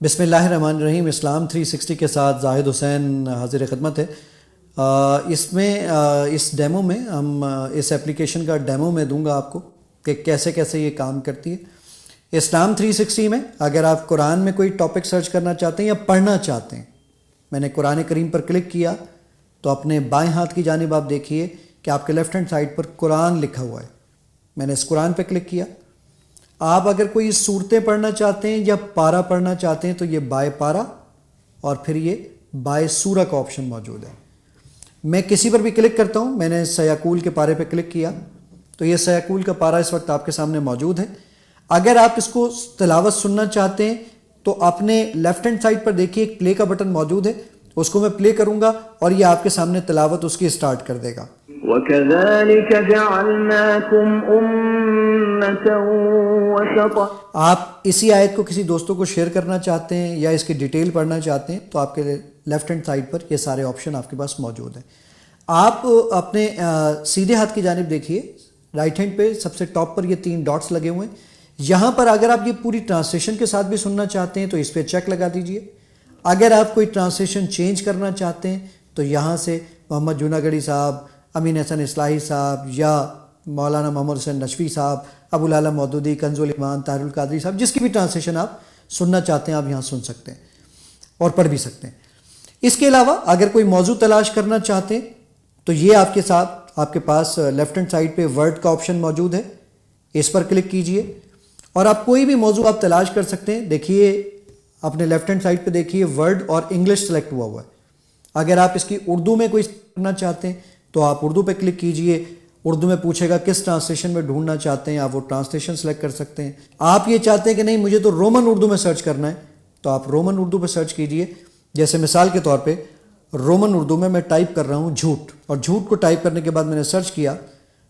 بسم اللہ الرحمن الرحیم۔ اسلام 360 کے ساتھ زاہد حسین حاضر خدمت ہے۔ اس میں اس ڈیمو میں ہم اس ایپلیکیشن کا ڈیمو میں دوں گا آپ کو کہ کیسے کیسے یہ کام کرتی ہے۔ اسلام 360 میں اگر آپ قرآن میں کوئی ٹاپک سرچ کرنا چاہتے ہیں یا پڑھنا چاہتے ہیں، میں نے قرآن کریم پر کلک کیا تو اپنے بائیں ہاتھ کی جانب آپ دیکھیے کہ آپ کے لیفٹ ہینڈ سائڈ پر قرآن لکھا ہوا ہے۔ میں نے اس قرآن پہ کلک کیا۔ آپ اگر کوئی صورتیں پڑھنا چاہتے ہیں یا پارہ پڑھنا چاہتے ہیں تو یہ بائے پارہ اور پھر یہ بائے سورہ کا آپشن موجود ہے۔ میں کسی پر بھی کلک کرتا ہوں، میں نے سیاقول کے پارے پہ کلک کیا تو یہ سیاقول کا پارہ اس وقت آپ کے سامنے موجود ہے۔ اگر آپ اس کو تلاوت سننا چاہتے ہیں تو اپنے لیفٹ ہینڈ سائڈ پر دیکھیے ایک پلے کا بٹن موجود ہے، اس کو میں پلے کروں گا اور یہ آپ کے سامنے تلاوت اس کی سٹارٹ کر دے گا۔ وَكَذَلِكَ جَعَلْنَاكُمْ أُمَّةً وَسَطًا۔ آپ اسی آیت کو کسی دوستوں کو شیئر کرنا چاہتے ہیں یا اس کی ڈیٹیل پڑھنا چاہتے ہیں تو آپ کے لیفٹ ہینڈ سائڈ پر یہ سارے آپشن آپ کے پاس موجود ہیں۔ آپ اپنے سیدھے ہاتھ کی جانب دیکھیے، رائٹ ہینڈ پہ سب سے ٹاپ پر یہ 3 ڈاٹس لگے ہوئے ہیں۔ یہاں پر اگر آپ یہ پوری ٹرانسلیشن کے ساتھ بھی سننا چاہتے ہیں تو اس پہ چیک لگا دیجئے۔ اگر آپ کوئی ٹرانسلیشن چینج کرنا چاہتے ہیں تو یہاں سے محمد جوناگڑھی صاحب، امین حسن اصلاحی صاحب یا مولانا محمد حسین نشوی صاحب، ابو العلا مودودی، کنز الایمان، طاہر القادری صاحب، جس کی بھی ٹرانسلیشن آپ سننا چاہتے ہیں آپ یہاں سن سکتے ہیں اور پڑھ بھی سکتے ہیں۔ اس کے علاوہ اگر کوئی موضوع تلاش کرنا چاہتے ہیں تو یہ آپ کے ساتھ آپ کے پاس لیفٹ ہینڈ سائڈ پہ ورڈ کا آپشن موجود ہے، اس پر کلک کیجئے اور آپ کوئی بھی موضوع آپ تلاش کر سکتے ہیں۔ دیکھیے اپنے لیفٹ ہینڈ سائڈ پہ دیکھیے ورڈ اور انگلش سلیکٹ ہوا ہے۔ اگر آپ اس کی اردو میں کوئی کرنا چاہتے ہیں تو آپ اردو پہ کلک کیجئے، اردو میں پوچھے گا کس ٹرانسلیشن میں ڈھونڈنا چاہتے ہیں، آپ وہ ٹرانسلیشن سلیکٹ کر سکتے ہیں۔ آپ یہ چاہتے ہیں کہ نہیں مجھے تو رومن اردو میں سرچ کرنا ہے تو آپ رومن اردو پہ سرچ کیجئے۔ جیسے مثال کے طور پہ رومن اردو میں ٹائپ کر رہا ہوں جھوٹ، اور جھوٹ کو ٹائپ کرنے کے بعد میں نے سرچ کیا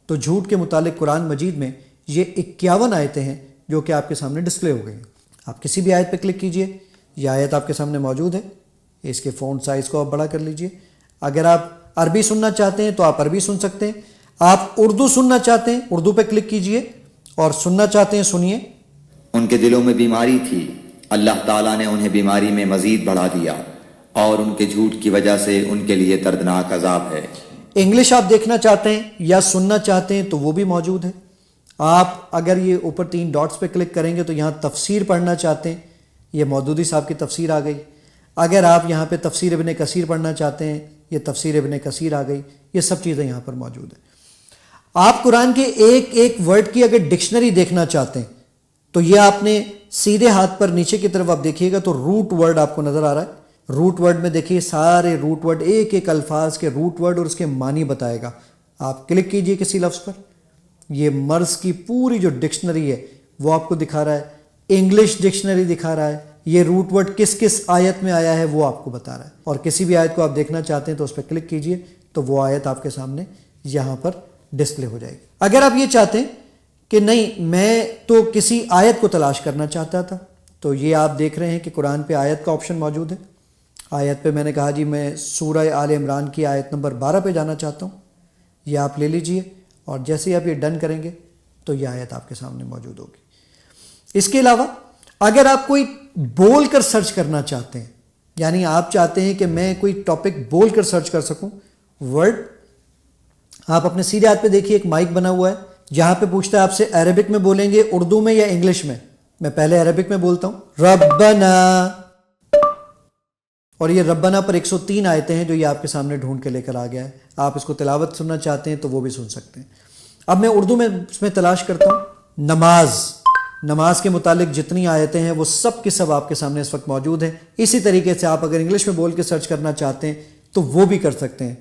تو جھوٹ کے متعلق قرآن مجید میں یہ 51 آیتیں ہیں جو کہ آپ کے سامنے ڈسپلے ہو گئی ہیں۔ آپ کسی بھی آیت پہ کلک کیجئے، یہ آیت آپ کے سامنے موجود ہے، اس کے فونٹ سائز کو آپ بڑا کر لیجئے۔ اگر آپ عربی سننا چاہتے ہیں تو آپ عربی سن سکتے ہیں، آپ اردو سننا چاہتے ہیں اردو پہ کلک کیجئے اور سننا چاہتے ہیں سنیے۔ ان کے دلوں میں بیماری تھی، اللہ تعالیٰ نے انہیں بیماری میں مزید بڑھا دیا اور ان کے جھوٹ کی وجہ سے ان کے لیے دردناک عذاب ہے۔ انگلش آپ دیکھنا چاہتے ہیں یا سننا چاہتے ہیں تو وہ بھی موجود ہے۔ آپ اگر یہ اوپر 3 ڈاٹس پہ کلک کریں گے تو یہاں تفسیر پڑھنا چاہتے ہیں، یہ مودودی صاحب کی تفسیر آ گئی۔ اگر آپ یہاں پہ تفسیر ابن کثیر پڑھنا چاہتے ہیں، یہ تفسیر ابن کثیر آ گئی۔ یہ سب چیزیں یہاں پر موجود ہیں۔ آپ قرآن کے ایک ایک ورڈ کی اگر ڈکشنری دیکھنا چاہتے ہیں تو یہ آپ نے سیدھے ہاتھ پر نیچے کی طرف آپ دیکھیے گا تو روٹ ورڈ آپ کو نظر آ رہا ہے۔ روٹ ورڈ میں دیکھیے سارے روٹ ورڈ، ایک ایک الفاظ کے روٹ ورڈ اور اس کے معنی بتائے گا۔ آپ کلک کیجئے کسی لفظ پر، یہ مرض کی پوری جو ڈکشنری ہے وہ آپ کو دکھا رہا ہے، انگلش ڈکشنری دکھا رہا ہے، یہ روٹ ورڈ کس کس آیت میں آیا ہے وہ آپ کو بتا رہا ہے۔ اور کسی بھی آیت کو آپ دیکھنا چاہتے ہیں تو اس پہ کلک کیجئے تو وہ آیت آپ کے سامنے یہاں پر ڈسپلے ہو جائے گی۔ اگر آپ یہ چاہتے ہیں کہ نہیں میں تو کسی آیت کو تلاش کرنا چاہتا تھا تو یہ آپ دیکھ رہے ہیں کہ قرآن پہ آیت کا آپشن موجود ہے۔ آیت پہ میں نے کہا جی میں سورہ آل عمران کی آیت نمبر 12 پہ جانا چاہتا ہوں، یہ آپ لے لیجئے اور جیسے ہی آپ یہ ڈن کریں گے تو یہ آیت آپ کے سامنے موجود ہوگی۔ اس کے علاوہ اگر آپ کوئی بول کر سرچ کرنا چاہتے ہیں، یعنی آپ چاہتے ہیں کہ میں کوئی ٹاپک بول کر سرچ کر سکوں ورڈ، آپ اپنے سیدھے ہاتھ پہ دیکھیے ایک مائک بنا ہوا ہے، جہاں پہ پوچھتا ہے آپ سے عربک میں بولیں گے اردو میں یا انگلش میں۔ میں پہلے عربک میں بولتا ہوں ربنا، اور یہ ربنا پر 103 آیتیں ہیں جو یہ آپ کے سامنے ڈھونڈ کے لے کر آ گیا ہے۔ آپ اس کو تلاوت سننا چاہتے ہیں تو وہ بھی سن سکتے ہیں۔ اب میں اردو میں اس میں تلاش کرتا ہوں نماز، نماز کے متعلق جتنی آیتیں ہیں وہ سب کی سب آپ کے سامنے اس وقت موجود ہیں۔ اسی طریقے سے آپ اگر انگلش میں بول کے سرچ کرنا چاہتے ہیں تو وہ بھی کر سکتے ہیں۔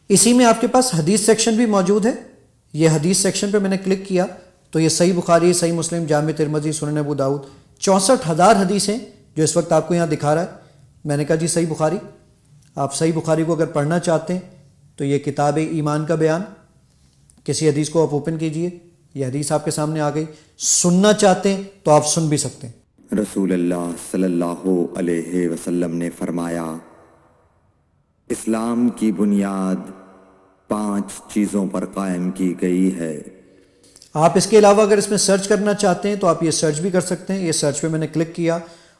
اسی میں آپ کے پاس حدیث سیکشن بھی موجود ہے۔ یہ حدیث سیکشن پہ میں نے کلک کیا تو یہ صحیح بخاری، صحیح مسلم، جامع ترمذی، سنن ابو داؤد 64,000 حدیثیں جو اس وقت آپ کو یہاں دکھا رہا ہے۔ میں نے کہا جی صحیح بخاری، آپ صحیح بخاری کو اگر پڑھنا چاہتے ہیں تو یہ کتاب ایمان کا بیان، کسی حدیث کو آپ اوپن کیجئے، یہ حدیث آپ کے سامنے آ گئی۔ سننا چاہتے ہیں تو آپ سن بھی سکتے ہیں۔ رسول اللہ صلی اللہ علیہ وسلم نے فرمایا، اسلام کی بنیاد 5 چیزوں پر قائم کی گئی ہے۔ آپ اس کے علاوہ اگر اس میں سرچ کرنا چاہتے ہیں تو آپ یہ سرچ بھی کر سکتے ہیں۔ یہ سرچ پہ میں نے کلک کیا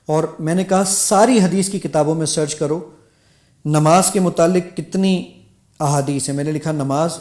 اور میں نے کہا ساری حدیث کی کتابوں میں سرچ کرو نماز کے متعلق کتنی احادیث ہیں. میں نے لکھا نماز